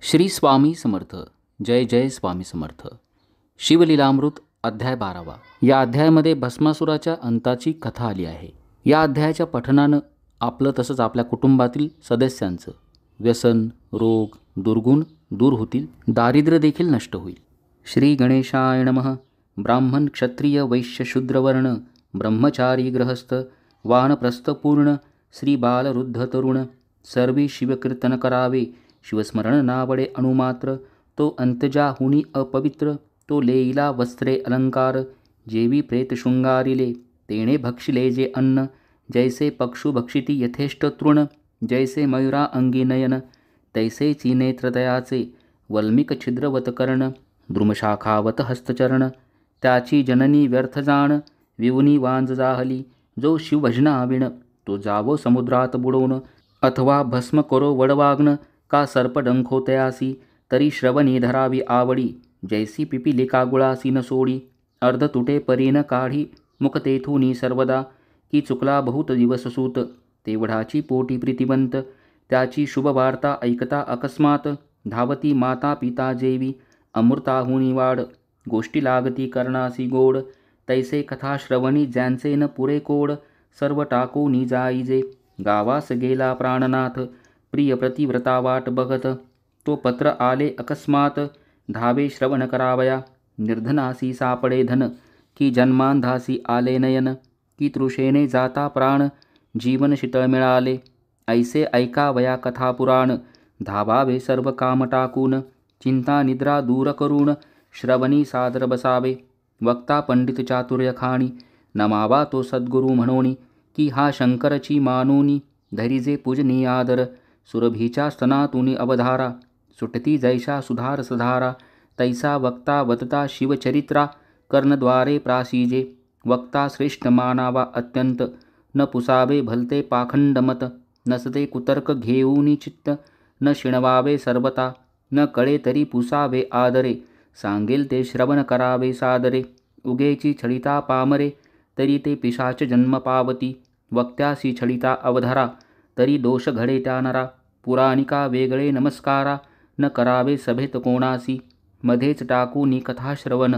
श्री स्वामी समर्थ. जय जय स्वामी समर्थ. शिवलीलामृत अध्याय 12. या अध्यायामध्ये भस्मासुराच्या अंताची कथा आली आहे. या अध्यायाच्या पठनानं आपलं तसंच आपल्या कुटुंबातील सदस्यांचं व्यसन, रोग, दुर्गुण दूर होतील, दारिद्र्य देखील नष्ट होईल. श्री गणेशाय नमः. ब्राह्मण, क्षत्रिय, वैश्य, शूद्रवर्ण, ब्रह्मचारी, गृहस्थ, वानप्रस्थ पूर्ण, श्री बाल, वृद्ध, तरुण सर्वी शिवकीर्तन करावे. शिवस्मरण नावडे अणुमात्र. तो अंतजाहुनी अपवित्र. तो लेईला वस्त्रे अलंकार. जेवी प्रेत शृंगारिले तेणे भक्षिले जे अन्न. जैसे पक्षु भक्षिती यथेष्ट तृण. जैसे मयुरा अंगी नयन तैसे नेत्रतयाचे. वल्मिक छिद्रवत कर्ण द्रुमशाखावत हस्तचरण. त्याची जननी व्यर्थ जाण विवुनी वांज जाहली. जो शिवभजनाविण तो जावो समुद्रात बुडवून. अथवा भस्म करो वडवाग्न का सर्पडंखो तयासी. तरी श्रवणी धरावी आवडी जैसी पिपिलिका गुळासी न सोडी. अर्ध तुटे परीन काढी मुख तेथुनी सर्वदा. की चुकला बहुत दिवस सूत तेवढाची पोटी प्रीतिवंत. त्याची शुभवार्ता ऐकता अकस्मात. धावती माता पिता जेवी अमृताहुनी वाढ. गोष्टी लागती करणासी गोड. तैसे कथा श्रवणी ज्यांचे न पुरे कोड. सर्व टाकूनी जाईजे गावास गेला प्राणनाथ. प्रिय प्रतिव्रता वाट बघत तो पत्र आले अकस्मात. धावे श्रवण करावया निर्धनासी सापडे धन. की जन्मांधासी आले नयन. की तृषेने जाता प्राण जीवन शीतळ मिळाले. ऐसे ऐकावया कथा पुराण. धावावे सर्व काम टाकून. चिंता निद्रा दूर करून श्रवणी सादर बसावे. वक्ता पंडित चातुर्य खाणी नमावा तो सद्गुरु म्हणोनी. की हा शंकरची मानोनी धरिजे पूजनी आदर. सुरभीच्या स्तनातुनी अवधारा सुटती जैशा सुधार सधारा. तैसा वक्ता वतता शिवचरित्रा कर्णद्वारे प्रासीजे. वक्ता श्रेष्ठ मानावा अत्यंत न पुसावे भलते पाखंडमत. नसते कुतर्क घेऊनी चित्त न शिणवावे सर्वता. न कळे तरी पुसावे आदरे सांगेल ते श्रवण करावे सादरे. उगेची छळिता पामरे तरी ते पिशाच जन्म पावती. वक्त्यासी छळिता अवधरा तरी दोष घडे त्या नरा. पुराणिका वेगळे नमस्कारा न करावे सभेत कोणासी. मध्येच टाकूनी कथा श्रवण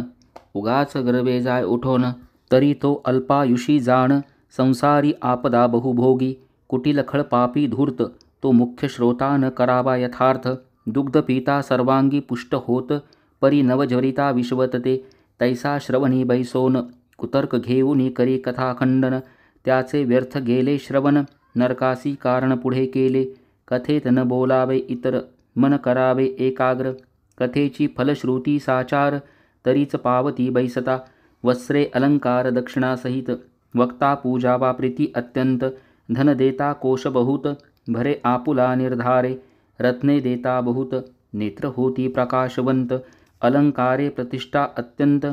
उगाच गर्वे जाय उठोन. तरी तो अल्पायुषी जाण संसारी आपदा बहुभोगी. कुटिल खळ पापी धूर्त तो मुख्य श्रोता न करावा यथार्थ. दुग्ध पिता सर्वांगी पुष्ट होत परी नवज्वरिता विश्वतते. तैसा श्रवणी बैसोन कुतर्क घेऊनी करी कथाखंडन. त्याचे व्यर्थ गेले श्रवण नरकासी कारण पुढे केले. कथेत न बोलावे इतर मन करावे एकाग्र. कथेची फलश्रुती साचार तरीच पावती बैसता. वस्त्रे अलंकार दक्षिणासहित वक्ता पूजावा प्रीती अत्यंत. धन देता कोश बहुत भरे आपुला निर्धारे. रत्ने देता बहुत नेत्र होती प्रकाशवंत. अलंकारे प्रतिष्ठा अत्यंत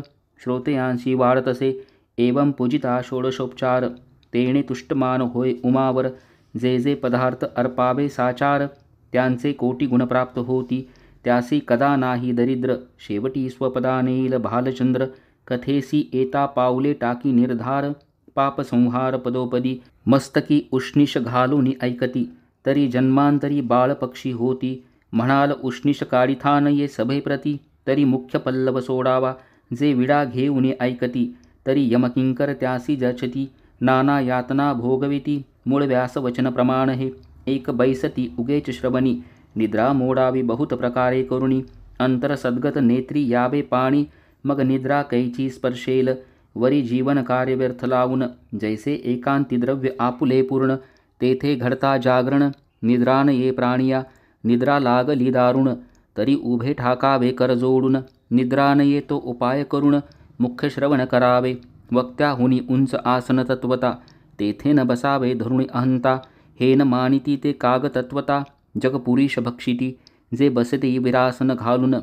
श्रोतेयांशी वाढतसे. एवं पूजिता षोडशोपचार तेणे तुष्टमान होय उमावर. जे जे पदार्थ अर्पावे साचार त्यांचे कोटी गुण प्राप्त होती. त्यासी कदा नाही दरिद्र शेवटी स्वपदा नेईल भालचंद्र. कथेसी येता पाऊले टाकी निर्धार पापसंहार पदोपदी. मस्तकी उष्णीश घालून ऐकती तरी जन्मांतरी बाळपक्षी होती. म्हणाल उष्णीश काढिता नये सभेप्रती तरी मुख्य पल्लव सोडावा. जे विडा घेऊन ऐकती तरी यमकिंकर त्यासी जचती. नाना यातना भोगविती मूळ व्यास वचन प्रमाण हे. एक बैसती उगेच श्रवणी निद्रा मोडावी बहुत प्रकारे करुणी. अंतर सद्गत नेत्री यावे पाणी मग निद्रा कैची स्पर्शेल. वरी जीवन कार्य व्यर्थ लावून जैसे एकांती द्रव्य आपुले पूर्ण. तेथे घडता जागरण निद्रान ये प्राणिया. निद्रा लागली दारुण तरी उभे ठाकावे कर जोडून. निद्रान ये तो उपाय करून मुख्य श्रवण करावे. वक्त्याहुनी उंच आसन तत्वता तेथे न बसावे धरुणी अहंता. हे न मानिती ते कागतत्वता जगपुरीश भक्षिती. जे बसते विरासन घालून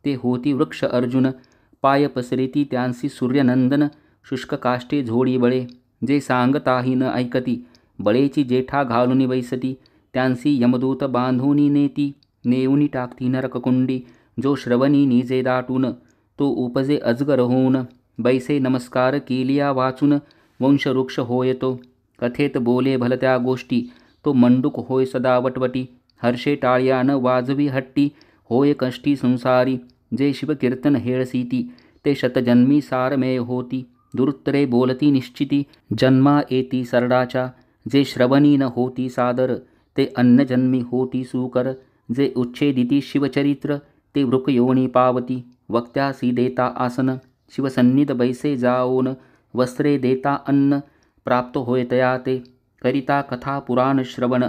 ते होती वृक्ष अर्जुन. पाय पसरिती त्यांसी सूर्यनंदन शुष्क काष्टे झोडी बळे. जे सांगताही न ऐकती बळेची जेठा घालून बैसती. त्यांसी यमदूत बांधूनी नेती नेऊनी टाकती नरककुंडी. जो श्रवणी निजे दाटून तो उपजे अजगर होऊन. बैसे नमस्कार केलिया वाचून वंशवृक्ष होय तो. कथेत बोले भलत्या गोष्टी तो मंडूक होय सदा वटवटी. हर्षे टाळ्या न वाजवी हट्टी होय कष्टी संसारी, जे शिवकीर्तन हेळसीती, ते शतजन्मी सारमेय होती. दुरुत्तरे बोलती निश्चिती, जन्मा येती सरडाच्या, जे श्रवणी न होती सादर, ते अन्नजन्मी होती सुकर. जे उच्छेदिती शिवचरित्र, ते वृकयोनी पावती. वक्त्यासी देता आसन, शिवसन्निध बैसे जाऊन, वस्त्रे देता अन्न, प्राप्त होय तया ते. करिता कथा पुराण श्रवण,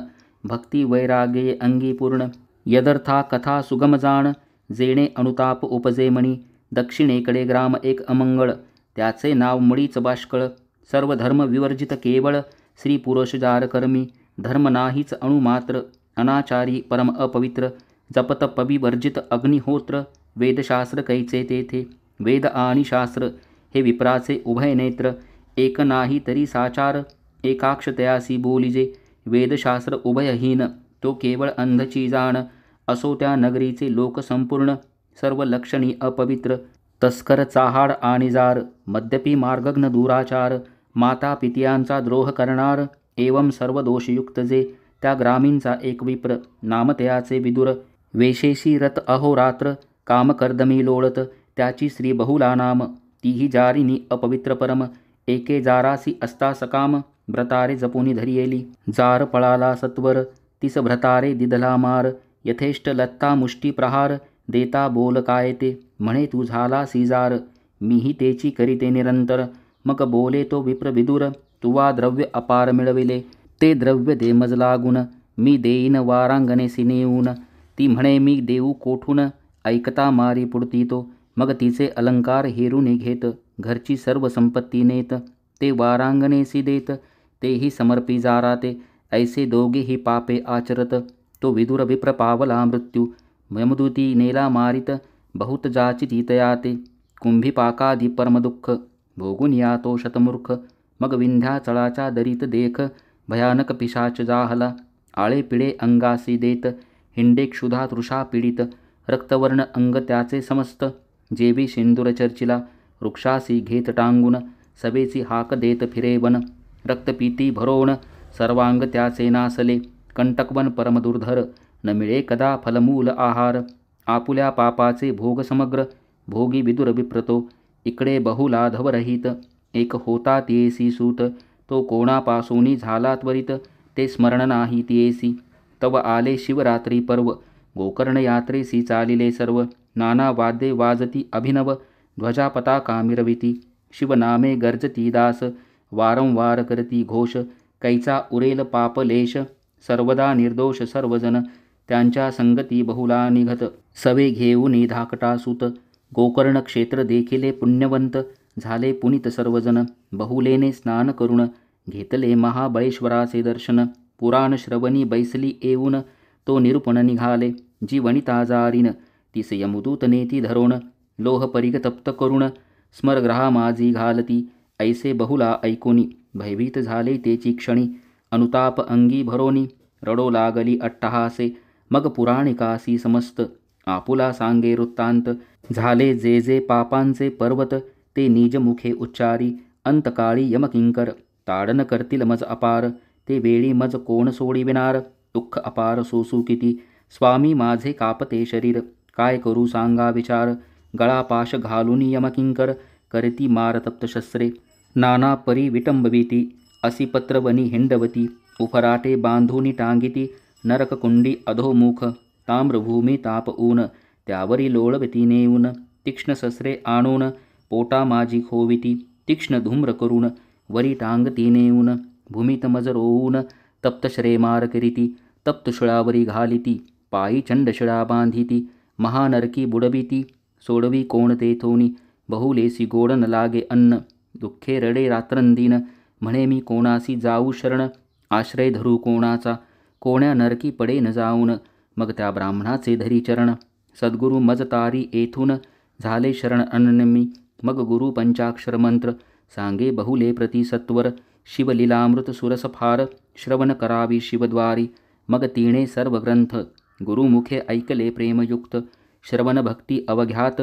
भक्ती वैराग्ये अंगी पूर्ण. यदर्था कथा सुगम जाण, जेणे अनुताप उपजे मणी. दक्षिणेकडे ग्राम एक अमंगळ, त्याचे नाव मुळीच बाष्कळ. सर्व धर्म विवर्जित केवळ, श्री पुरुष जार कर्मी. धर्म नाहीच अणुमात्र, अनाचारी परम अपवित्र. जपत पविवर्जित अग्निहोत्र, वेदशास्त्र कैचे तेथे. वेद आणि शास्त्र हे विप्राचे उभय नेत्र, एक नाही तरी साचार. एकाक्ष तयासी बोलिजे, वेदशास्त्र उभयहीन, तो केवळ अंधची जाण. असो त्या नगरीचे लोक संपूर्ण, सर्व लक्षणी अपवित्र. तस्कर चाहाड आणि जार, मद्यपी मार्गग्न दुराचार. माता पित्यांचा द्रोह करणार, एवं सर्व दोषयुक्त जे. त्या ग्रामीणचा एक विप्र, नाम तयाचे विदुर. वेशेशी रत अहोरात्र, कामकर्दमी लोळत. त्याची स्त्री बहुला नाम, तीही जारिनी अपवित्र परम. एके जारासी असता सकाम, भ्रतारे जपुनी धरियेली. जार पळाला सत्वर, तिस भ्रतारे दिदला मार. यथेष्ट लत्ता मुष्टी प्रहार, देता बोल काय ते. म्हणे तू झाला सीजार, मीही तेची करीते निरंतर. मग बोले तो विप्र विदुर, तुवा द्रव्य अपार मिळविले. ते द्रव्य दे मज लागून, मी देईन वारांगणेसी नेऊन. ती म्हणे मी देऊ कोठून, ऐकता मारी पुढती तो. मग तिचे अलंकार हेरून घेत, घरची सर्व संपत्ती नेत. ते वारांगणेसी देत, तेही समर्पी जाराते. ऐसे दोघेही पापे आचरत, तो विदुर विप्र पावला मृत्यू. यमदूती नेला मारित, बहुत जाचिती तया ते. कुंभीपाकादी परमदुःख, भोगून या तो शतमूर्ख. मग विंध्याचळाच्या दरीत देख, भयानक पिशाच जाहला. आळे पिळे अंगासी देत, हिंडे क्षुधा तृषा पीडित. रक्तवर्ण अंग त्याचे समस्त, जेवी सिंदूर चर्चिला. वृक्षासी घेत टांगून, सवेची हाक देत फिरेवन. रक्तपीती भरोण, सर्वांग त्याचे नासले. कंटकवन परम दुर्धर, न मिळे कदा फलमूल आहार. आपुल्या पापाचे भोग समग्र, भोगी विदुर विप्रतो. इकडे बहुलाधव रहित, एक होता तियेसी सूत. तो कोणापासूनी झाला त्वरित, ते स्मरण नाही तियेसी. तव आले शिवरात्री पर्व, गोकर्ण यात्रेसी चालिले सर्व. नाना वाद्ये वाजती अभिनव, ध्वजा पताका मिरविती. शिवनामे गर्जती दास, वारंवार करती घोष. कैचा उरेल पापलेश, सर्वदा निर्दोष सर्वजन. त्यांच्या संगती बहुला निघत, सवे घेऊनी धाकटा सूत. गोकर्ण क्षेत्र देखिले पुण्यवंत, झाले पुनित सर्वजन. बहुलेने स्नान करून, घेतले महाबळेश्वराचे दर्शन. पुराण श्रवणी बैसली येऊन, तो निरूपण निघाले. जी वनिता जारीन, तिस यमदूत नेती धरोण. लोह परिग तप्त करुण, स्मरग्रहा माझी घालती. ऐसे बहुला ऐकोनी, भयभीत झाले तेची क्षणी. अनुताप अंगी भरोनी, रडो लागली अट्टहासे. मग पुराणिकासी समस्त, आपुला सांगे वृत्तांत. झाले जे जे पापांचे पर्वत, ते निजमुखे उच्चारी. अंतकाळी यमकिंकर, ताडन करतील मज अपार. ते वेळी मज कोण सोडिविनार, दुःख अपार सोसू किती. स्वामी माझे कापते शरीर, काय करू सांगा विचार. गळापाश घालून यमकिंकर, करती मारतप्त शस्त्रे. नाना परी विटंबविती, असी पत्रवनी हिंडवती. उफराटे बांधूनी टांगिती, नरककुंडी अधोमुख. ताम्रभूमी ताप ऊन, त्यावरी लोळवती नेऊन. तीक्ष्ण शस्त्रे आणून, पोटा माझी खोविती. तीक्ष्ण धूम्र करून, वरी टांगती नेऊन. भूमीत मज रोवून, तप्त श्रेमार करीती. तप्त शिळावरी घालिती, पायी चंडशिळा बांधिती. महानरकी बुडविती, सोडवी कोण तेथोनी. बहुलेसी गोड न लागे अन्न, दुःखे रडे रात्रंदिन. म्हणे मी कोणासी जाऊ शरण, आश्रय धरू कोणाचा. कोण्या नरकी पडे न जाऊन, मग त्या ब्राह्मणाचे धरी चरण. सद्गुरु मज तारी येथून, झाले शरण अनन्यमी. मग गुरु पंचाक्षर मंत्र, सांगे बहुले प्रति सत्वर. शिवलीलामृत सुरस फार, श्रवण करावी शिवद्वारी. मग तिणे सर्व ग्रंथ, गुरुमुखे ऐकले प्रेमयुक्त. श्रवण भक्ती अवघ्यात,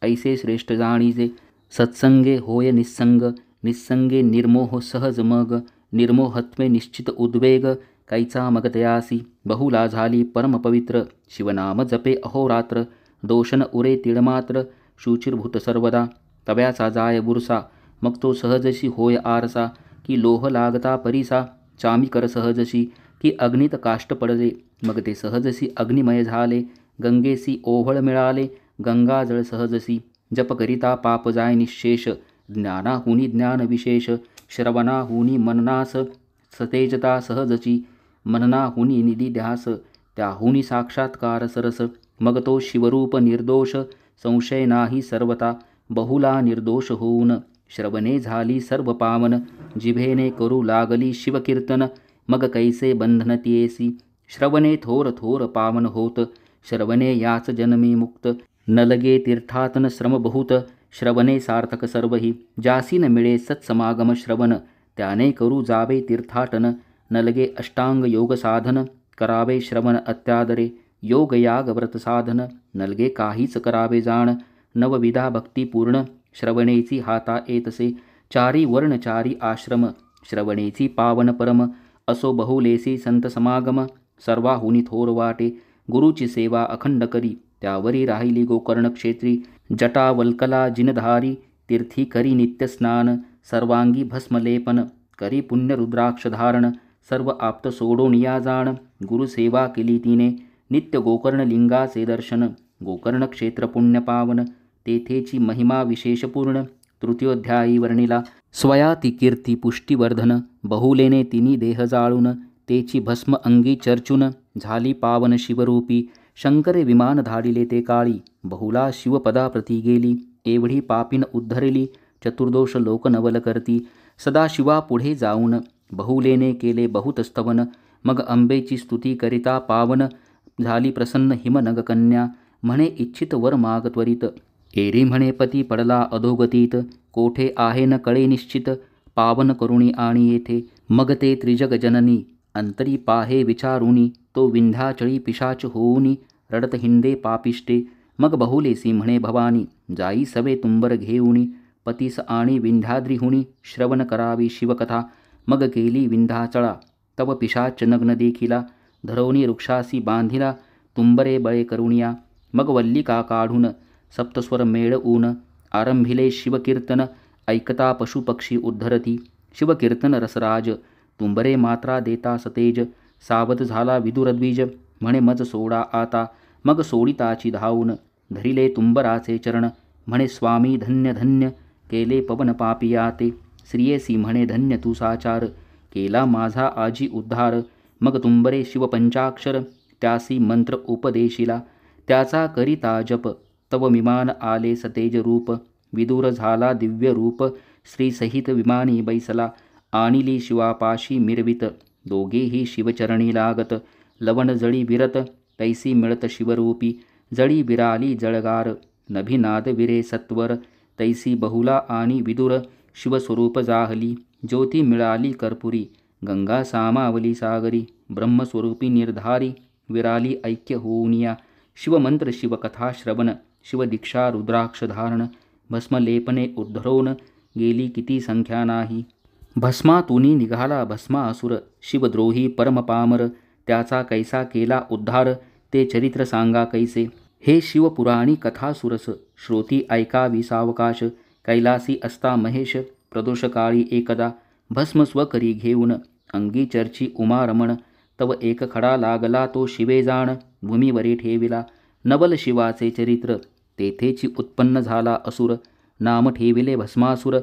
ऐसे श्रेष्ठ जाणीजे. सत्संगे होय निस्संग, निस्संगे निर्मोह सहज मग. निर्मोहत्वे निश्चित उद्वेग, कैचा मग तयासी बहुला झाली परमपवित्र शिवनाम जपे अहोरात्र दोषन उरे तिळमात्र शुचिरभूत सर्वदा तव्याचा जाय बुरसा मग तो सहजशी होय आरसा की लोह लागता परिसा चामीकर सहजशी की अग्नीत काष्ट पडले मग ते सहजशी अग्निमय झाले गंगेसी ओहळ मिळाले गंगाजळ सहजसी जप करिता पाप जाय निशेष ज्ञानाहुनी ज्ञान विशेष श्रवणाहुनी मननास सतेजता सहजची मननाहुनी निधी ध्यास त्याहुनी साक्षात्कार सरस मग तो शिवरूप निर्दोष संशय नाही सर्वता बहुला निर्दोष होऊन श्रवणे झाली सर्व पावन जिभेने करू लागली शिवकीर्तन मग कैसे बंधन तियेसी श्रवणे थोर थोर पावन होत श्रवणे याच जन्मी मुक्त न लगे तीर्थातन श्रम बहुत श्रवणे सार्थक सर्वही जासी न मिळे सत्समागम श्रवण त्याने करू जावे तीर्थाटन न लगे अष्टांग योग साधन करावे श्रवण अत्यादरे योग याग व्रत साधन नलगे काहीच करावे जाण नवविधा भक्ती पूर्ण श्रवणेची हाता येतसे चारी वर्ण चारी आश्रम श्रवणेची पावन परम असो बहुलेसी संत समागम सर्वाहुनी थोर वाटे गुरुची सेवा अखंड करी त्यावरी राहिली गोकर्ण क्षेत्री जटा वल्कला जिनधारी तीर्थी करी नित्य स्नान सर्वांगी भस्मलेपन करी पुण्य रुद्राक्ष धारण सर्व आप्त सोडून या जाण गुरुसेवा केली तिने नित्य गोकर्ण लिंगाचे दर्शन गोकर्ण क्षेत्र पुण्य पावन तेथेची महिमा विशेषपूर्ण तृतीयोध्यायी वर्णिला स्वया ती कीर्ती पुष्टिवर्धन बहुलेने तिनी देह जाळून तेची भस्म अंगी चर्चून झाली पावन शिवरूपी शंकरे विमान धाडिले ते काळी बहुला शिवपदा प्रती गेली एवढी पापीन उद्धरली चतुर्दोष लोक नवल करती सदा शिवा पुढे जाऊन बहुलेने केले बहुत स्तवन मग अंबेची स्तुती करिता पावन झाली प्रसन्न हिमनगकन्या म्हणे इच्छित वर माग त्वरित एरी म्हणे पती पडला अधोगतीत कोठे आहे न कळे निश्चित पावन करुणी आणि येथे मग ते त्रिजग जननी अंतरी पाहे विचारुनी तो विंध्याचळी पिशाच होऊनी रडत हिंदे पापिष्टे मग बहुलेसी म्हणे भवानी जाई सवे तुंबर घेऊनी पतीस आणि विंध्याद्रिहुनी श्रवण करावी शिवकथा मग गेली विंध्याचळा तव पिशाच नग्न देखिला धरवणी वृक्षासी बांधिला तुंबरे बळे करुणिया मग वल्लिका काढून सप्तस्वर मेळवून आरंभिले शिवकीर्तन ऐकता पशुपक्षी उद्धरती शिवकीर्तन रसराज तुंबरे मात्रा देता सतेज सावध झाला विदुरद्विज म्हणे मज सोडा आता मग सोडिताची धावून धरिले तुंबराचे चरण म्हणे स्वामी धन्य धन्य केले पवन पापिया ते श्रियेसी म्हणे धन्य तू साचार केला माझा आजी उद्धार मग तुंबरे शिवपंचाक्षर त्यासी मंत्र उपदेशिला त्याचा करिता जप तव विमान आले सतेज रूप विदूर झाला दिव्य रूप श्रीसहित विमानी बैसला आणिली शिवापाशी मिरवित दोघेही शिवचरणी लागत लवण जळी विरत तैसी मिळत शिवरूपी जळी विराली जळगार नभिनाद विरे सत्वर तैसी बहुला आणि विदुर शिवस्वरूप जाहली ज्योती मिळाली कर्पुरी गंगा सामावली सागरी ब्रह्मस्वरूपी निर्धारी विराली ऐक्य होऊनिया शिवमंत्र शिवकथा श्रवण शिवदीक्षा रुद्राक्ष धारण भस्मलेपने उद्धरवून गेली किती संख्या नाही भस्मातुनी निघाला भस्मासुर शिवद्रोही परमपामर त्याचा कैसा केला उद्धार ते चरित्र सांगा कैसे हे शिवपुराणी कथा सुरस श्रोती ऐकावी सावकाश कैलासी असता महेश प्रदोषकाळी एकदा भस्म स्वकरी घेऊन अंगी चर्ची उमारमण तव एक खडा लागला तो शिवे जाण भूमीवरी ठेविला नवल शिवाचे चरित्र तेथेची उत्पन्न झाला असुर नाम ठेविले भस्मासुर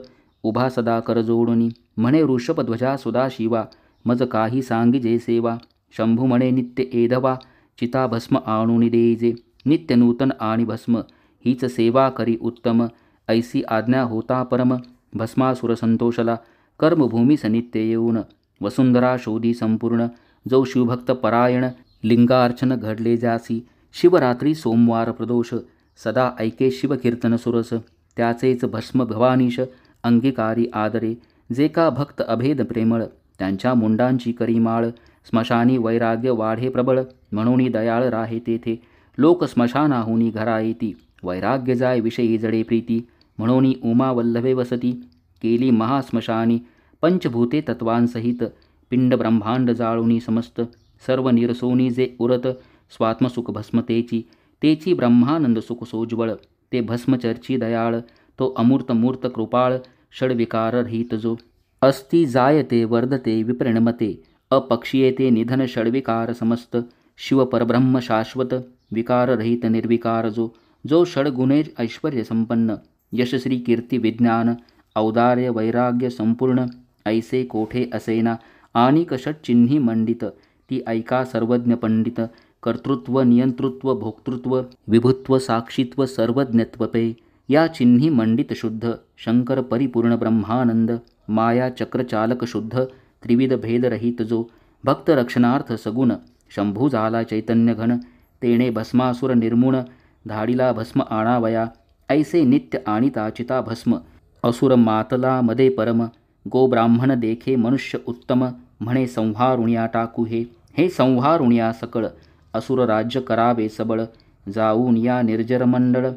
उभा सदा कर जोडणी म्हणे वृषभध्वजा सुदा शिवा मज काही सांगिजे सेवा शंभू म्हणे नित्य एधवा चिता भस्म आणून देजे नित्य नूतन आणि भस्म हीच सेवा करी उत्तम ऐसी आज्ञा होता परम भस्मासुर संतोषला कर्मभूमी सनित्य येऊन वसुंधरा शोधी संपूर्ण जो शिवभक्त परायण लिंगार्चन घडले जासी शिवरात्री सोमवार प्रदोष सदा ऐके शिवकीर्तन सुरस त्याचेच भस्म भवानीश अंगीकारी आदरे जे का भक्त अभेद प्रेमळ त्यांच्या मुंडांची करी माळ स्मशानी वैराग्य वाढे प्रबळ म्हणून दयाळ राहे तेथे लोक स्मशानाहुनी घरा येती वैराग्य जाय विषयी जडे प्रीती म्हणून उमा वल्लभे वसती केली महास्मशानी पंचभूते तत्वांसहित पिंड ब्रह्मांड जाळुनी समस्त सर्व निरसोनी जे उरत स्वात्मसुख भस्म तेची ब्रह्मानंद सुख सोज्वळ ते भस्मचर्ची दयाळ तो अमूर्त मूर्त कृपाळ षडविकार रहित जो अस्ति जायते वर्धते विप्रणमते अपक्षीयते निधन षडविकार समस्त शिव परब्रह्म शाश्वत विकार रहित निर्विकार जो षडगुणे ऐश्वर्य संपन्न यशश्री कीर्ती विज्ञान औदार्य वैराग्य संपूर्ण ऐसे कोठे असेना आणिक षटचिन्ही मंडित ती ऐका सर्वज्ञ पंडित कर्तृत्व नियंतृत्व भोक्तृत्व विभुत्व साक्षित्व सर्वज्ञत्व पे या चिन्ही मंडित शुद्ध शंकर परिपूर्ण ब्रह्मानंद माया चक्रचालक शुद्ध त्रिविध भेदरहित जो भक्त रक्षणार्थ सगुण शंभू झाला चैतन्य घन तेणे भस्मासुर निर्मुण धाडीला भस्म आणावया ऐसे नित्य आणिता चिता भस्म असुर मातला मध्ये परम गो ब्राह्मण देखे मनुष्य उत्तम म्हणे संहारुण्या टाकू हे संहारुण्या सकळ असुर राज्य करावे सबळ जाऊन या निर्जर मंडळ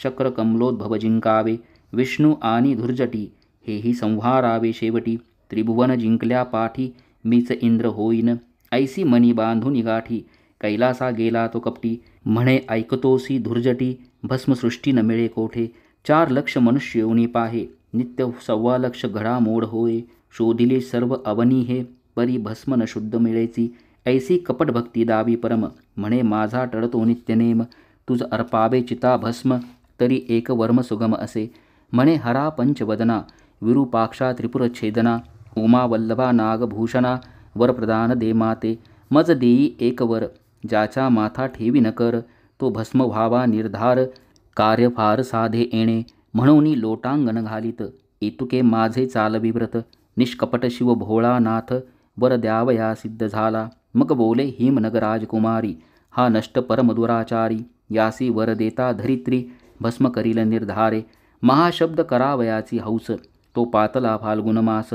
शक्र कमलोद्भव जिंकावे विष्णू आणि धुर्जटी हेही संहारावे शेवटी त्रिभुवन जिंकल्या पाठी मीच इंद्र होईन ऐसी मनी बांधून गाठी कैलासा गेला तो कपटी म्हणे ऐकतोसी धुर्जटी भस्मसृष्टी न मिळे कोठे 4 लक्ष मनुष्य येऊनी पाहे नित्य 1.25 लक्ष घडामोड होय शोधिले सर्व अवनी हे परी भस्म न शुद्ध मिळेची ऐसी कपट भक्ती दावी परम म्हणे माझा टळतो नित्यनेम तुझ अर्पावे चिता भस्म तरी एक वर्म सुगम असे म्हणे हरा पंचवदना विरूपाक्षा त्रिपुरछेदना उमा वल्लभा नागभूषणा वरप्रदान दे माते मज देई एक वर ज्याचा माथा ठेवी न कर तो भस्म व्हावा निर्धार कार्य फार साधे येणे म्हणून लोटांगण घालित इतुके माझे चालवी व्रत निष्कपट शिव भोळानाथ वर द्यावया सिद्ध झाला मग बोले हिमनगराजकुमारी हा नष्ट परमदुराचारी यासी वर देता धरित्री भस्म करील निर्धारे महाशब्द करावयाची हौस तो पातला फाल्गुन मास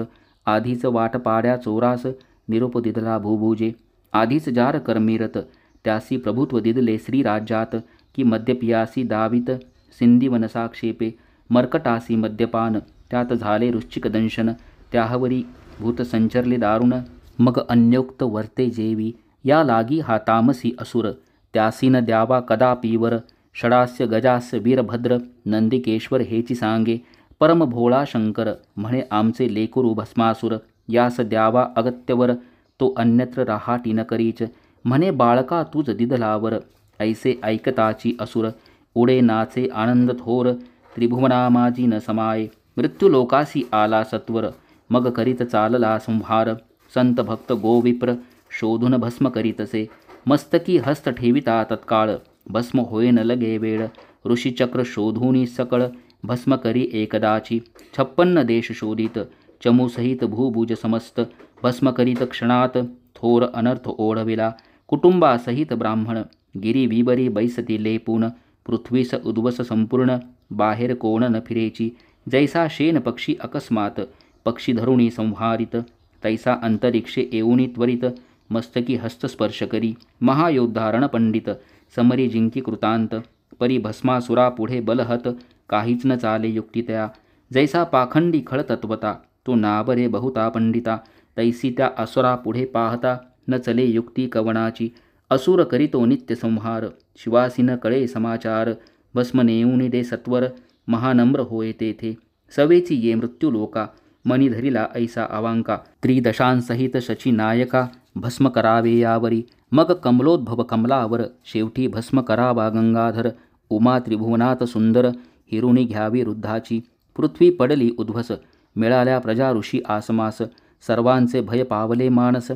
आधीच वाट पाड्या चोरास निरोप दिदला भूभुजे आधीच जार कर्मीरत त्यासी प्रभुत्व दिदले श्रीराज्यात की मद्यपियासी दावित सिंधीवन साक्षेपे मर्कटासी मद्यपान त्यात झाले रुचिक दंशन त्याहवरी भूत संचरले दारुण मग अन्योक्त वर्ते जेवी या लागी हा तामसी असुर त्यासी न द्यावा कदापीवर षडास्य गजास्य वीरभद्र नंदिकेश्वर हेची सांगे परम भोळा शंकर म्हणे आमचे लेकुरु भस्मासुर यास द्यावा अगत्यवर तो अन्यत्र राहाटी न करीच म्हणे बाळका तुझ दिदलावर ऐसे ऐकताची असुर उडे नाचे आनंद थोर त्रिभुवनामाजी न समाये मृत्युलोकासी आला सत्वर मग करीत चालला संहार संत भक्त गोविप्र शोधून भस्म करीतसे मस्तकी हस्त ठेविता तत्काळ भस्म होय न लगे वेळ ऋषीचक्र शोधूनी सकळ भस्म करी एकदाची 56 देश शोधित चमूसहित भूभुज समस्त भस्म करीत क्षणात थोर अनर्थ ओढविला कुटुंबासहित ब्राह्मण गिरी विबरी बैसती लेपून पृथ्वीस उद्वस संपूर्ण बाहेर कोण न फिरेची जैसा शेन पक्षी अकस्मात पक्षी धरुणी संहारित तैसा अंतरिक्षे येऊनी त्वरित मस्तकी हस्तस्पर्श करी महायोद्धारण पंडित समरी जिंकी कृतांत परी भस्मासुरा पुढे बलहत काहीच न चाले युक्तितया जैसा पाखंडी खळतत्वता तो नावरे बहुता पंडिता तैसी त्या असुरा पुढे पाहता न चले युक्ती कवणाची असुर करीतो नित्य संहार शिवासी न कळे समाचार भस्म नेऊनी दे सत्वर महानम्र होय तेथे सवेची ये मृत्युलोका मनी धरिला ऐसा अवांका त्रिदशांसहित शची नायका भस्म करावे यावरी मग कमलोद्भव कमलावर शेवटी भस्म करावा गंगाधर उमा त्रिभुवनात सुंदर हिरुणी घ्यावी रुद्धाची पृथ्वी पडली उद्ध्वस मिळाल्या प्रजा ऋषी आसमास सर्वांचे भय पावले मानस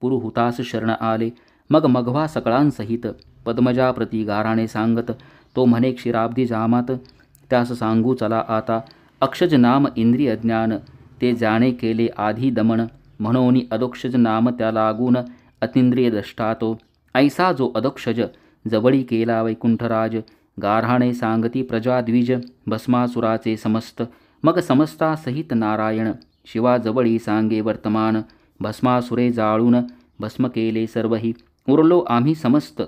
पुरुहुतास शरण आले मग मघवा सकळांसहित पद्मजाप्रती गाराणे सांगत तो म्हणे क्षीराब्दी जामात त्यास सांगू चला आता अक्षज नाम इंद्रिय ज्ञान ते जाणे केले आधी दमन म्हणून अदोक्षज नाम त्या लागून अतिंद्रिय दृष्टा तो ऐसा जो अदोक्षज जवळी केला वैकुंठराज गारहाणे सांगती प्रजाद्विज भस्मासुराचे समस्त मग समस्ता सहित नारायण शिवाजवळी सांगे वर्तमान भस्मासुरे जाळून भस्म केले सर्वही उरलो आम्ही समस्त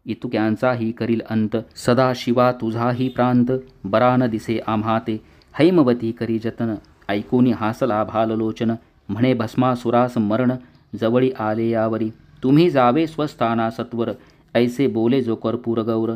इतुक्यांचाही करील अंत सदा शिवा तुझाही प्रांत बरा न दिसे आम्हाते हैमवती करी जतन ऐकूनी हासला भाललोचन म्हणे भस्मासुरास मरण जवळी आले यावरी. तुम्ही जावे स्वस्थाना सत्वर, ऐसे बोले जो कर्पूर गौर.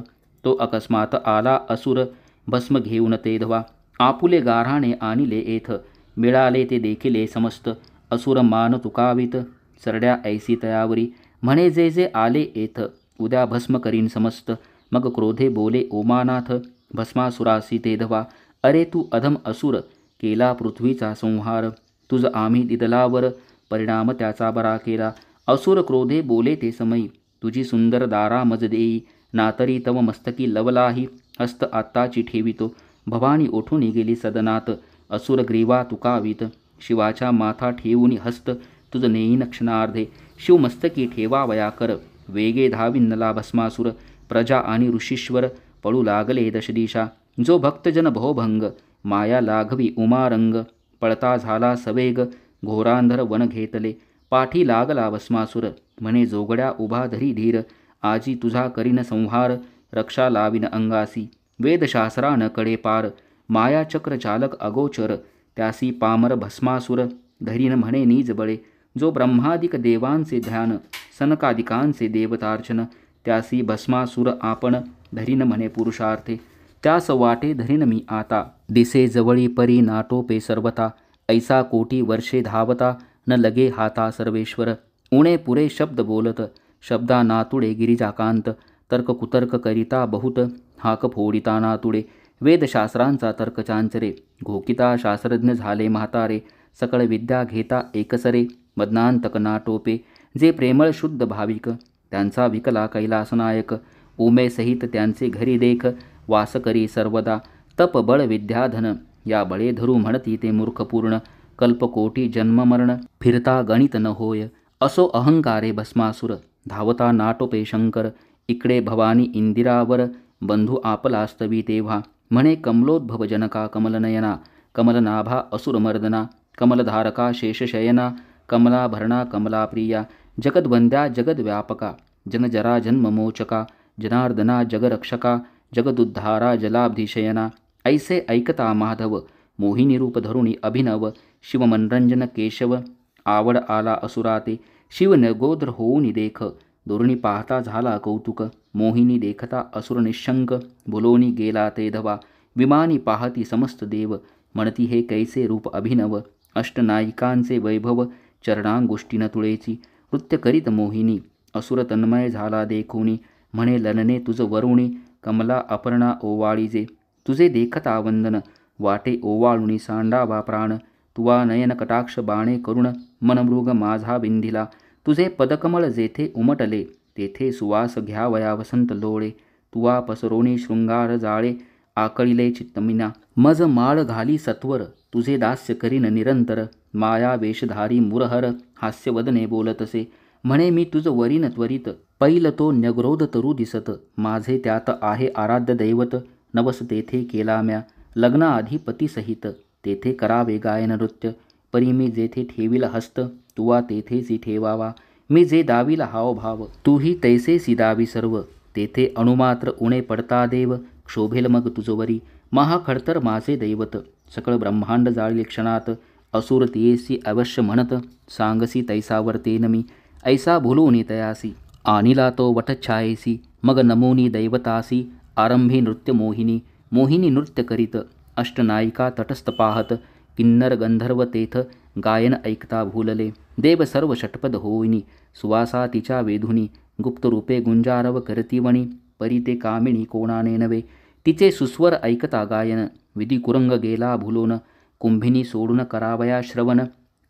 तो अकस्मात आला असुर, भस्म घेऊन ते धवा. आपुले गाऱ्हाणे आणिले येथ, मिळाले ते देखिले समस्त. असुर मान तुकावित, सरड्या ऐसी तयावरी. म्हणे जे जे आले येथ, उद्या भस्म करीन समस्त. मग क्रोधे बोले उमानाथ, भस्मासुरासी ते धवा. अरे तू अधम असुर, केला पृथ्वीचा संहार. तुझ आम्ही दिदलावर, परिणाम त्याचा बरा केला. असुर क्रोधे बोले ते समयी, तुझी सुंदर दारा मज देई. नातरी तव मस्तकी लवलाही, हस्त आत्ताची ठेवितो. भवानी उठून गेली सदनात, असुर ग्रीवा तुकावीत. शिवाच्या माथा ठेवून हस्त, तुझ नेईन क्षणार्धे. शिवमस्तकी ठेवावया कर, वेगे धाविन्नला भस्मासुर. प्रजा आणि ऋषीश्वर पळू लागले दशदिशा. जो भक्तजन भोभंग, माया लाघवी उमारंग. पळता झाला सवेग, घोरांधर वन घेतले. पाठी लागला भस्मासुर, म्हणे जोगड्या उभा धरी धीर. आजी तुझा करीन संहार, रक्षा लाविन अंगासी. वेदशास्त्रान कडे पार, माया चक्र चालक अगोचर. त्यासी पामर भस्मासुर, धरीन म्हणे निज बळे. जो ब्रह्मादिक देवांचे ध्यान, सनकादिकांचे देवतार्चन. त्यासी भस्मासुर आपण, धरीन म्हणे पुरुषार्थे. त्यास वाटे धरीन मी आता, दिसे जवळी परी नाटोपे सर्वता. ऐसा कोटी वर्षे धावता, न लगे हाता सर्वेश्वर. उणे पुरे शब्द बोलत, शब्दा नातुडे गिरिजाकांत. तर्क कुतर्क करिता बहुत, हाक फोडिता नातुडे. वेदशास्त्रांचा तर्क चांचरे, घोकिता शास्त्रज्ञ झाले म्हातारे. सकळ विद्या घेता एकसरे, मदनांतक नाटोपे. जे प्रेमळ शुद्ध भाविक, त्यांचा विकला कैलासनायक. उमेसहित त्यांचे घरी देख, वास करी सर्वदा. तप बळ विद्याधन, या बळे धरू म्हणती ते मूर्खपूर्ण. कल्पकोटी जन्ममरण, फिरता गणित न होय. असो अहंकारे भस्मासुर, धावता नाटोपे शंकर. इकडे भवानी इंदिरावर, बंधू आपलास्तवी तेव्हा. म्हणे कमलोद्भव जनका कमलनयना. कमलनाभा असुरमर्दना, कमलधारका शेषशयना. कमलाभरणा कमलाप्रिया, जगद्वंद्या जगद्व्यापका. जनजरा जन्ममोचका, जनार्दना जगरक्षका. जगदुद्धारा जलाब्धिशयना. ऐसे ऐकता माधव, मोहिनी रूप धरुणी अभिनव. शिवमनरंजन केशव, आवड आला असुराते. शिव नगोद्र होऊनी देख, दुर्णी पाहता झाला कौतुक. मोहिनी देखता असुर निशंक, भुलोनी गेला ते धवा. विमानी पाहती समस्त देव, म्हणती हे कैसे रूप अभिनव. अष्टनायिकांचे वैभव, चरणांगोष्टीन तुळेची. नृत्य करीत मोहिनी, असुर तन्मय झाला देखुनी. म्हणे ललने तुझ वरुणी, कमला अपर्णा ओवाळीजे. तुझे देखता वंदन, वाटे ओवाळुनी सांडावा प्राण. तुवा नयन कटाक्ष बाणे करुण, मनमृग माझा बिंदिला. तुझे पदकमळ जेथे उमटले, तेथे सुवास घ्यावया वसंत लोळे. तुवा पसरोनी शृंगार जाळे, आकळिले चित्तमिना. मज माळ घाली सत्वर, तुझे दास्य करीन निरंतर. माया वेशधारी मुरहर, हास्यवदने बोलतसे. म्हणे मी तुझ वरीन त्वरित, पैल तो न्यग्रोध तरु दिसत. माझे त्यात आहे आराध्य दैवत, नवस तेथे केला म्या. लग्नाआधी पतीसहित, तेथे करावे गायन नृत्य. परी मी जेथे ठेवील हस्त, तुवा तेथेसी ठेवावा. मी जे दावीला हावभाव, तूही तैसेसी दावी सर्व. तेथे अणुमात्र उणे पडता देव, क्षोभेल मग तुझवरी. महाखडतर माझे दैवत, सकळ ब्रह्मांड जाळील क्षणात. असुर तियेसी अवश्य म्हणत, सांगसी तैसा वर्तेन मी. ऐसा भुलोनी तयासी, आणिला तो वटछायेसी. मग नमोनी दैवतासी, आरंभी नृत्य मोहिनी. मोहिनी नृत्य करीत, अष्टनायिका तटस्थ पाहत. किन्नर गंधर्व तेथ, गायन ऐकता भूलले. देव सर्व षटपद होईनी, सुवासा तिच्या वेधुनी. गुप्त रूपे गुंजारव करतीवणी, परी ते कामिणी कोणाने नवे. तिचे सुस्वर ऐकता गायन, विधी कुरंग गेला भुलोन. कुंभिनी सोडून करावया श्रवण,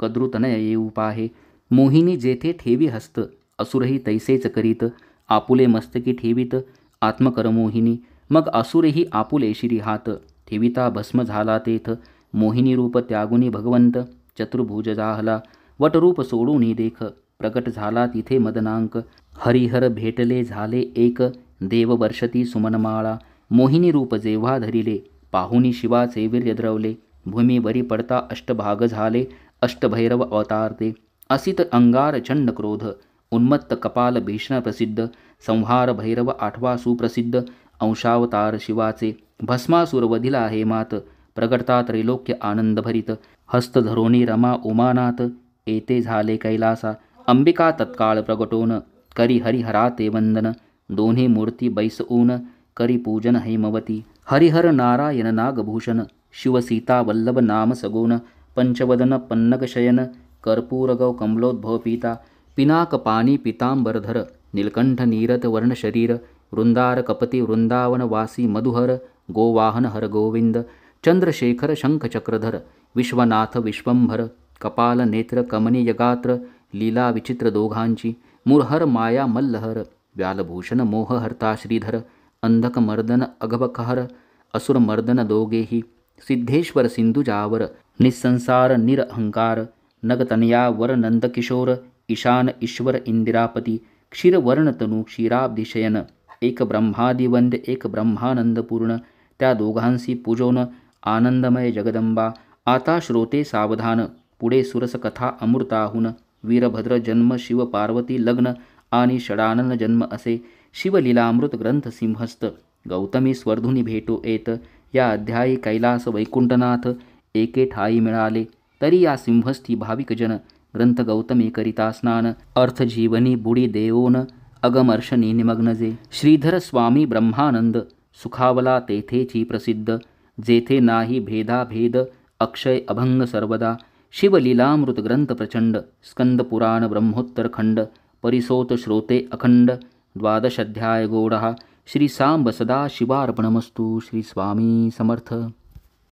कद्रुतनय येऊ पाहे. मोहिनी जेथे ठेवी हस्त, असुरही तैसेच करीत. आपुले मस्तकी ठेवीत, आत्मकर मोहिनी. मग असुरही आपुले शिरी हात, ठेविता भस्म झाला तेथ. मोहिनी रूप त्यागुनी भगवंत, चतुर्भुज जाहला. वटरूप सोडूनी देख, प्रकट झाला तिथे मदनांक. हरिहर भेटले झाले एक, देव वर्षती सुमनमाळा. मोहिनी रूप जेव्हा धरिले, पाहुनी शिवाचे वीर्य द्रवले. भूमीवरी पडता अष्टभाग झाले, अष्टभैरव अवतारते. असित अंगार चंड क्रोध, उन्मत्त कपाल भीषण प्रसिद्ध. संहार भैरव आठवा सुप्रसिद्ध, अंशावतार शिवाचे. भस्मासुर वधिला हेमात, प्रगटता त्रैलोक्य आनंद भरित. हस्त धरोनी रमा उमानाथ, येते झाले कैलासा. अंबिका तत्काळ प्रगटोन करी हरिहरा ते वंदन, दोन्ही मूर्ती बैसऊन करी पूजन हैमवती. हरिहर नारायण नागभूषण, शिवसीता वल्लभ नाम सगुण, पंचवदन पन्नगशयन, कर्पूरगौ कमलोद्भव पीता. पिनाक पाणी पितांबरधर, नीलकंठ नीरत वर्ण शरीर, वृंदार कपती वृंदावन वासी मधुहर, गोवाहन हर गोविंद. चंद्रशेखर शंख चक्रधर, विश्वनाथ विश्वंभर, कपाल नेत्र कमनीय गात्र, लीला विचित्र दोघांची. मुरहर माया मल्लहर, व्यालभूषण मोहहर्ता श्रीधर, अंधक मर्दन अगबकहर, असुर मर्दन दोघेही. सिद्धेश्वर सिंधुजावर, निस्संसार निरहंकार, नगतनयावर नंदकिशोर, ईशान ईश्वर इंदिरापती. क्षीरवर्ण तनु क्षीराब्धिशयन, एक ब्रह्मादिवंद्य एक ब्रह्मानंदपूर्ण. त्या दोघांसी पूजोन आनंदमय जगदंबा. आता श्रोते सावधान, पुढे सुरस कथा अमृताहून. वीरभद्र जन्म शिव पार्वती लग्न आणि षडानन जन्म असे. शिवलीलामृत ग्रंथ सिंहस्थ, गौतमी स्वर्धुनी भेटो येत. या अध्यायी कैलास वैकुंठनाथ एके ठाई मिळाले. तरी या सिंहस्थी भाविकजन ग्रंथ गौतमी करिता स्नान. अर्थजीवनी बुडी देवोन अगमर्षणी निमग्न जे. श्रीधर स्वामी ब्रह्मानंद सुखावला तेथेची प्रसिद्ध. जेथे नाही भेदाभेद अक्षय अभंग सर्वदा. शिवलीलामृत ग्रंथ प्रचंड, स्कंद पुराण ब्रह्मोत्तर खंड. परिसोत श्रोते अखंड, द्वादशाध्याय गोडहा. श्री सांब सदा शिवार्पणमस्तु. श्री स्वामी समर्थ.